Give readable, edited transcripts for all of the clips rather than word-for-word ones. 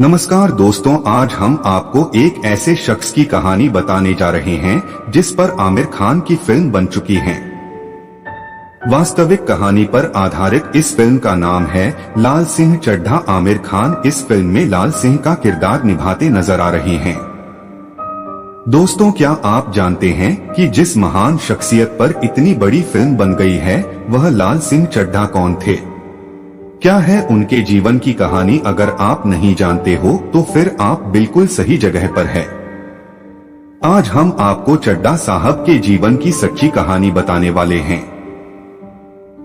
नमस्कार दोस्तों, आज हम आपको एक ऐसे शख्स की कहानी बताने जा रहे हैं जिस पर आमिर खान की फिल्म बन चुकी है। वास्तविक कहानी पर आधारित इस फिल्म का नाम है लाल सिंह चड्ढा। आमिर खान इस फिल्म में लाल सिंह का किरदार निभाते नजर आ रहे हैं। दोस्तों, क्या आप जानते हैं कि जिस महान शख्सियत पर इतनी बड़ी फिल्म बन गई है वह लाल सिंह चड्ढा कौन थे? क्या है उनके जीवन की कहानी? अगर आप नहीं जानते हो तो फिर आप बिल्कुल सही जगह पर है। आज हम आपको चड्ढा साहब के जीवन की सच्ची कहानी बताने वाले हैं।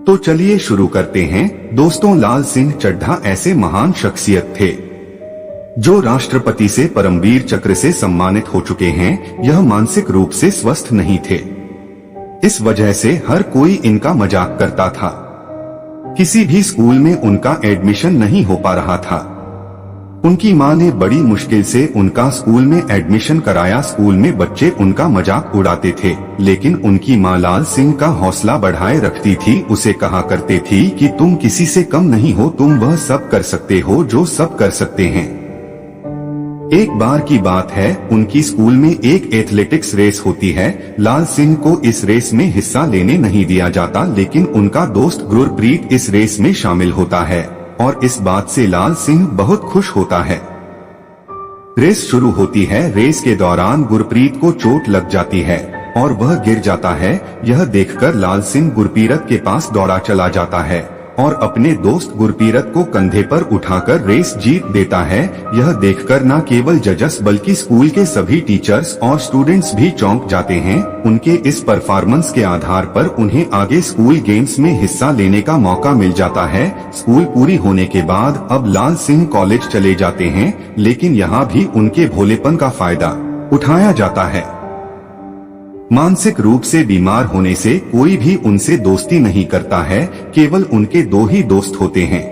तो चलिए शुरू करते हैं। दोस्तों, लाल सिंह चड्ढा ऐसे महान शख्सियत थे जो राष्ट्रपति से परमवीर चक्र से सम्मानित हो चुके हैं। यह मानसिक रूप से स्वस्थ नहीं थे, इस वजह से हर कोई इनका मजाक करता था। किसी भी स्कूल में उनका एडमिशन नहीं हो पा रहा था। उनकी मां ने बड़ी मुश्किल से उनका स्कूल में एडमिशन कराया। स्कूल में बच्चे उनका मजाक उड़ाते थे, लेकिन उनकी मां लाल सिंह का हौसला बढ़ाए रखती थी। उसे कहा करते थी कि तुम किसी से कम नहीं हो, तुम वह सब कर सकते हो जो सब कर सकते हैं। एक बार की बात है, उनकी स्कूल में एक एथलेटिक्स रेस होती है। लाल सिंह को इस रेस में हिस्सा लेने नहीं दिया जाता, लेकिन उनका दोस्त गुरप्रीत इस रेस में शामिल होता है और इस बात से लाल सिंह बहुत खुश होता है। रेस शुरू होती है। रेस के दौरान गुरप्रीत को चोट लग जाती है और वह गिर जाता है। यह देखकर लाल सिंह गुरप्रीत के पास दौड़ा चला जाता है और अपने दोस्त गुरप्रीत को कंधे पर उठाकर रेस जीत देता है। यह देखकर न केवल जजेस बल्कि स्कूल के सभी टीचर्स और स्टूडेंट्स भी चौंक जाते हैं। उनके इस परफॉर्मेंस के आधार पर उन्हें आगे स्कूल गेम्स में हिस्सा लेने का मौका मिल जाता है। स्कूल पूरी होने के बाद अब लाल सिंह कॉलेज चले जाते हैं, लेकिन यहाँ भी उनके भोलेपन का फायदा उठाया जाता है। मानसिक रूप से बीमार होने से कोई भी उनसे दोस्ती नहीं करता है, केवल उनके दो ही दोस्त होते हैं।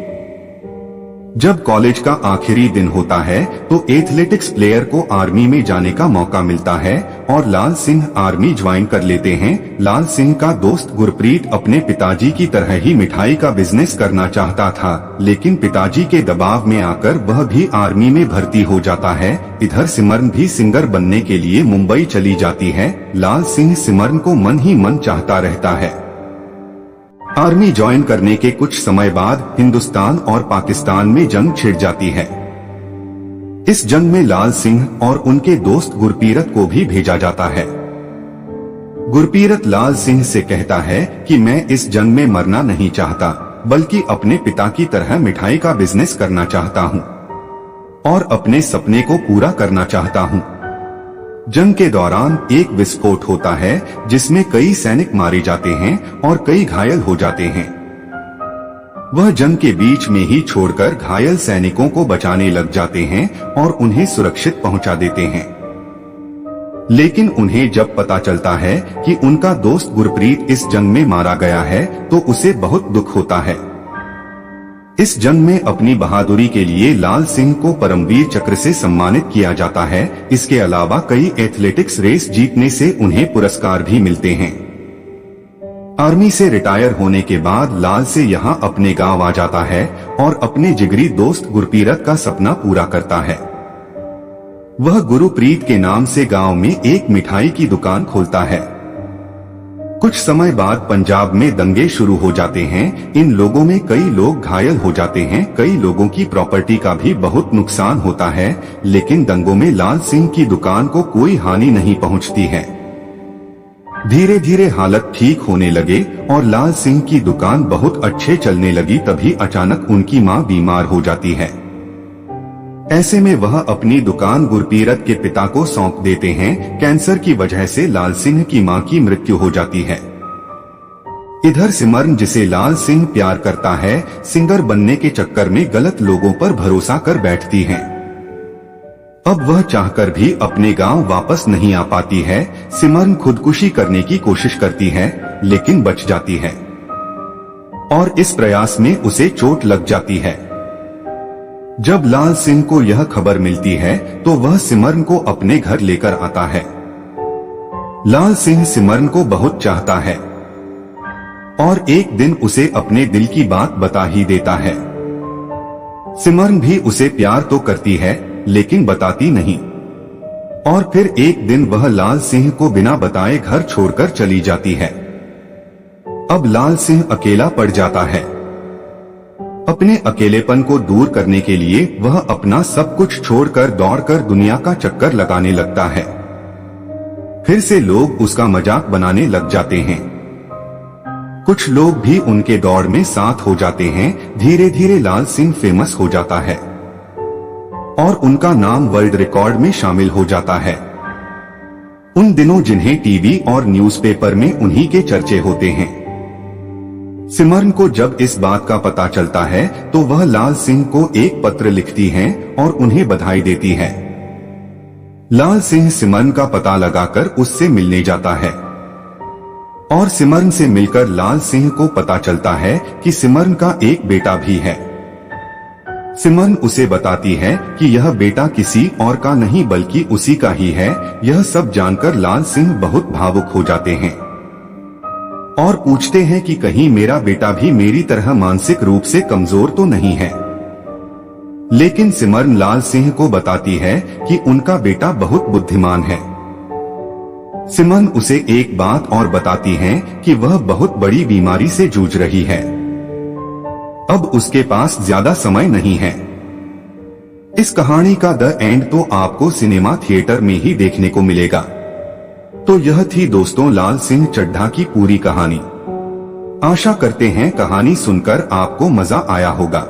जब कॉलेज का आखिरी दिन होता है तो एथलेटिक्स प्लेयर को आर्मी में जाने का मौका मिलता है और लाल सिंह आर्मी ज्वाइन कर लेते हैं। लाल सिंह का दोस्त गुरप्रीत अपने पिताजी की तरह ही मिठाई का बिजनेस करना चाहता था, लेकिन पिताजी के दबाव में आकर वह भी आर्मी में भर्ती हो जाता है। इधर सिमरन भी सिंगर बनने के लिए मुंबई चली जाती है। लाल सिंह सिमरन को मन ही मन चाहता रहता है। आर्मी ज्वाइन करने के कुछ समय बाद हिंदुस्तान और पाकिस्तान में जंग छिड़ जाती है। इस जंग में लाल सिंह और उनके दोस्त गुरप्रीत को भी भेजा जाता है। गुरप्रीत लाल सिंह से कहता है कि मैं इस जंग में मरना नहीं चाहता, बल्कि अपने पिता की तरह मिठाई का बिजनेस करना चाहता हूँ और अपने सपने को पूरा करना चाहता हूँ। जंग के दौरान एक विस्फोट होता है जिसमें कई सैनिक मारे जाते हैं और कई घायल हो जाते हैं। वह जंग के बीच में ही छोड़कर घायल सैनिकों को बचाने लग जाते हैं और उन्हें सुरक्षित पहुंचा देते हैं। लेकिन उन्हें जब पता चलता है कि उनका दोस्त गुरप्रीत इस जंग में मारा गया है तो उसे बहुत दुख होता है। इस जंग में अपनी बहादुरी के लिए लाल सिंह को परमवीर चक्र से सम्मानित किया जाता है। इसके अलावा कई एथलेटिक्स रेस जीतने से उन्हें पुरस्कार भी मिलते हैं। आर्मी से रिटायर होने के बाद लाल से यहाँ अपने गांव आ जाता है और अपने जिगरी दोस्त गुरप्रीत का सपना पूरा करता है। वह गुरप्रीत के नाम से गांव में एक मिठाई की दुकान खोलता है। कुछ समय बाद पंजाब में दंगे शुरू हो जाते हैं। इन लोगों में कई लोग घायल हो जाते हैं, कई लोगों की प्रॉपर्टी का भी बहुत नुकसान होता है, लेकिन दंगों में लाल सिंह की दुकान को कोई हानि नहीं पहुंचती है। धीरे धीरे हालत ठीक होने लगे और लाल सिंह की दुकान बहुत अच्छे चलने लगी। तभी अचानक उनकी मां बीमार हो जाती है। ऐसे में वह अपनी दुकान गुरप्रीत के पिता को सौंप देते हैं। कैंसर की वजह से लाल सिंह की मां की मृत्यु हो जाती है। इधर सिमरन, जिसे लाल सिंह प्यार करता है, सिंगर बनने के चक्कर में गलत लोगों पर भरोसा कर बैठती है। अब वह चाहकर भी अपने गांव वापस नहीं आ पाती है। सिमरन खुदकुशी करने की कोशिश करती है, लेकिन बच जाती है और इस प्रयास में उसे चोट लग जाती है। जब लाल सिंह को यह खबर मिलती है तो वह सिमरन को अपने घर लेकर आता है। लाल सिंह सिमरन को बहुत चाहता है और एक दिन उसे अपने दिल की बात बता ही देता है। सिमरन भी उसे प्यार तो करती है लेकिन बताती नहीं। और फिर एक दिन वह लाल सिंह को बिना बताए घर छोड़कर चली जाती है। अब लाल सिंह अकेला पड़ जाता है। अपने अकेलेपन को दूर करने के लिए वह अपना सब कुछ छोड़कर दौड़कर दुनिया का चक्कर लगाने लगता है। फिर से लोग उसका मजाक बनाने लग जाते हैं। कुछ लोग भी उनके दौड़ में साथ हो जाते हैं। धीरे धीरे लाल सिंह फेमस हो जाता है और उनका नाम वर्ल्ड रिकॉर्ड में शामिल हो जाता है। उन दिनों जिन्हें टीवी और न्यूज़पेपर में उन्हीं के चर्चे होते हैं। सिमरन को जब इस बात का पता चलता है तो वह लाल सिंह को एक पत्र लिखती है और उन्हें बधाई देती है। लाल सिंह सिमरन का पता लगाकर उससे मिलने जाता है और सिमरन से मिलकर लाल सिंह को पता चलता है कि सिमरन का एक बेटा भी है। सिमरन उसे बताती है कि यह बेटा किसी और का नहीं बल्कि उसी का ही है। यह सब जानकर लाल सिंह बहुत भावुक हो जाते हैं और पूछते हैं कि कहीं मेरा बेटा भी मेरी तरह मानसिक रूप से कमजोर तो नहीं है। लेकिन सिमरन लाल सिंह को बताती है कि उनका बेटा बहुत बुद्धिमान है। सिमरन उसे एक बात और बताती है कि वह बहुत बड़ी बीमारी से जूझ रही है। अब उसके पास ज्यादा समय नहीं है। इस कहानी का द एंड तो आपको सिनेमा थिएटर में ही देखने को मिलेगा। तो यह थी दोस्तों लाल सिंह चड्ढा की पूरी कहानी। आशा करते हैं कहानी सुनकर आपको मजा आया होगा।